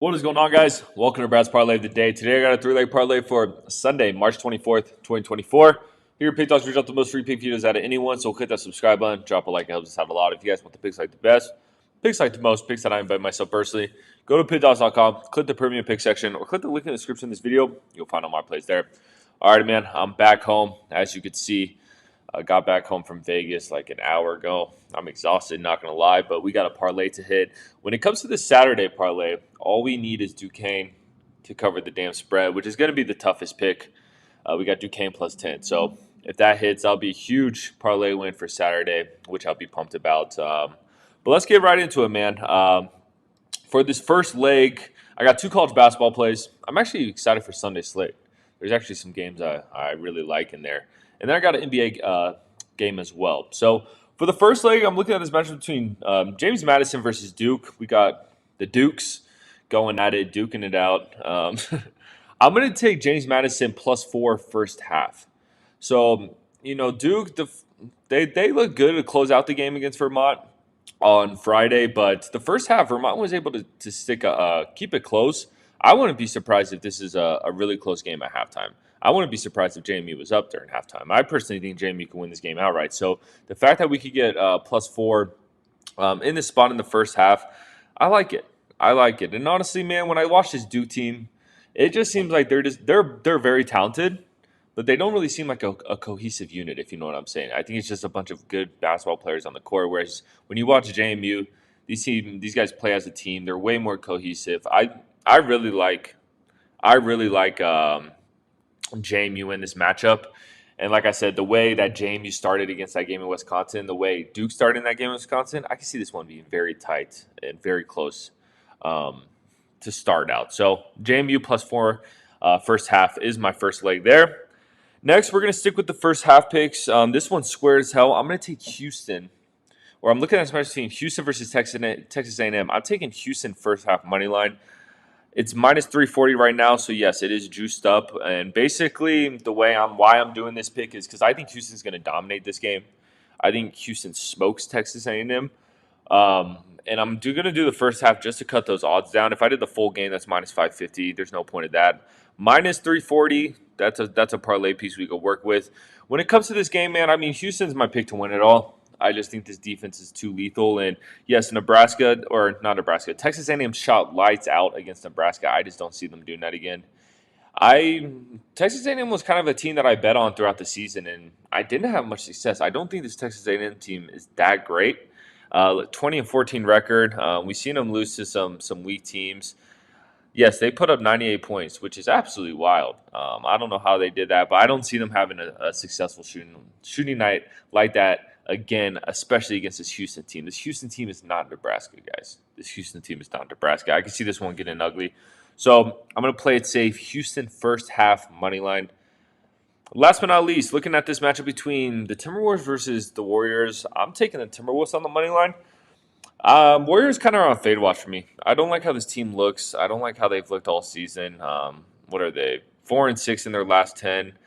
What is going on, guys? Welcome to Brad's Parlay of the Day. Today, I got a three-leg parlay for Sunday, March 24th, 2024. Here at Pick Dawgz, we drop the most free pick videos out of anyone, so hit that subscribe button, drop a like, it helps us out a lot. If you guys want the picks like the best, picks like the most, picks that I invite myself personally, go to pickdawgz.com, click the premium pick section, or click the link in the description of this video. You'll find all my plays there. All right, man, I'm back home. As you can see, I got back home from Vegas like an hour ago. I'm exhausted, not going to lie, but we got a parlay to hit. When it comes to the Saturday parlay, all we need is Duquesne to cover the damn spread, which is going to be the toughest pick. We got Duquesne plus 10. So if that hits, that'll be a huge parlay win for Saturday, which I'll be pumped about. But let's get right into it, man. For this first leg, I got two college basketball plays. I'm actually excited for Sunday slate. There's actually some games I really like in there. And then I got an NBA game as well. So for the first leg, I'm looking at this matchup between James Madison versus Duke. We got the Dukes going at it, duking it out. I'm going to take James Madison +4 first half. So, Duke, they look good to close out the game against Vermont on Friday. But the first half, Vermont was able to keep it close. I wouldn't be surprised if this is a really close game at halftime. I wouldn't be surprised if JMU was up during halftime. I personally think JMU can win this game outright. So the fact that we could get +4 in this spot in the first half, I like it. I like it. And honestly, man, when I watch this Duke team, it just seems like they're very talented, but they don't really seem like a cohesive unit, if you know what I'm saying. I think it's just a bunch of good basketball players on the court. Whereas when you watch JMU, these guys play as a team. They're way more cohesive. I really like JMU in this matchup. And like I said, the way that JMU started against that game in Wisconsin, the way Duke started in that game in Wisconsin, I can see this one being very tight and very close to start out. So JMU +4 first half is my first leg there. Next, we're going to stick with the first half picks. This one's square as hell. I'm going to take Houston. Or I'm looking at this match between Houston versus Texas A&M. I'm taking Houston first half money line. It's -340 right now, so yes, it is juiced up. And basically, why I'm doing this pick is because I think Houston's going to dominate this game. I think Houston smokes Texas A&M, and I'm going to do the first half just to cut those odds down. If I did the full game, that's -550. There's no point of that. -340. That's a parlay piece we could work with. When it comes to this game, man, I mean, Houston's my pick to win it all. I just think this defense is too lethal. And yes, Texas A&M shot lights out against Nebraska. I just don't see them doing that again. Texas A&M was kind of a team that I bet on throughout the season, and I didn't have much success. I don't think this Texas A&M team is that great. 20-14 record. We've seen them lose to some weak teams. Yes, they put up 98 points, which is absolutely wild. I don't know how they did that, but I don't see them having a successful shooting night like that again, especially against this Houston team. This Houston team is not Nebraska, guys. This Houston team is not Nebraska. I can see this one getting ugly. So I'm going to play it safe. Houston first half money line. Last but not least, looking at this matchup between the Timberwolves versus the Warriors, I'm taking the Timberwolves on the money line. Warriors kind of are on fade watch for me. I don't like how this team looks. I don't like how they've looked all season. What are they? 4-6 in their last 10.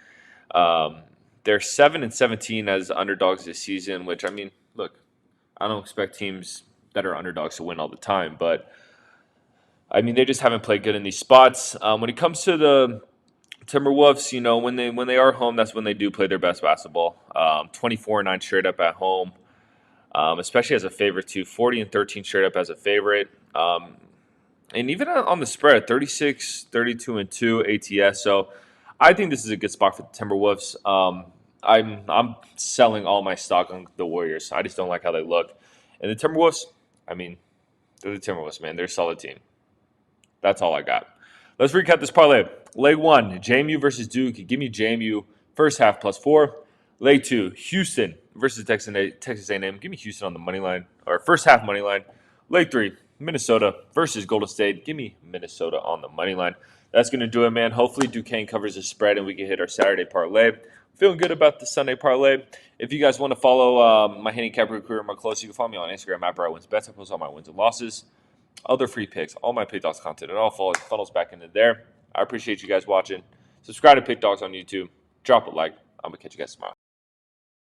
They're 7-17 as underdogs this season, which, I mean, look, I don't expect teams that are underdogs to win all the time, but I mean, they just haven't played good in these spots. When it comes to the Timberwolves, when they are home, that's when they do play their best basketball. 24-9 straight up at home, especially as a favorite too. 40-13 straight up as a favorite. And even on the spread, 36, 32-2 ATS. So I think this is a good spot for the Timberwolves. I'm selling all my stock on the Warriors. I just don't like how they look. And the Timberwolves, I mean, they're the Timberwolves, man. They're a solid team. That's all I got. Let's recap this parlay. Leg 1, JMU versus Duke. Give me JMU first half +4. Leg 2, Houston versus Texas A&M. Give me Houston on the money line, or first half money line. Leg 3, Minnesota versus Golden State. Give me Minnesota on the money line. That's going to do it, man. Hopefully Duquesne covers the spread and we can hit our Saturday parlay. Feeling good about the Sunday parlay. If you guys want to follow my handicapper career more closely, you can follow me on Instagram @BradWinsBets. I post all my wins and losses, other free picks, all my Pick Dawgz content. It all funnels back into there. I appreciate you guys watching. Subscribe to Pick Dawgz on YouTube. Drop a like. I'm going to catch you guys tomorrow.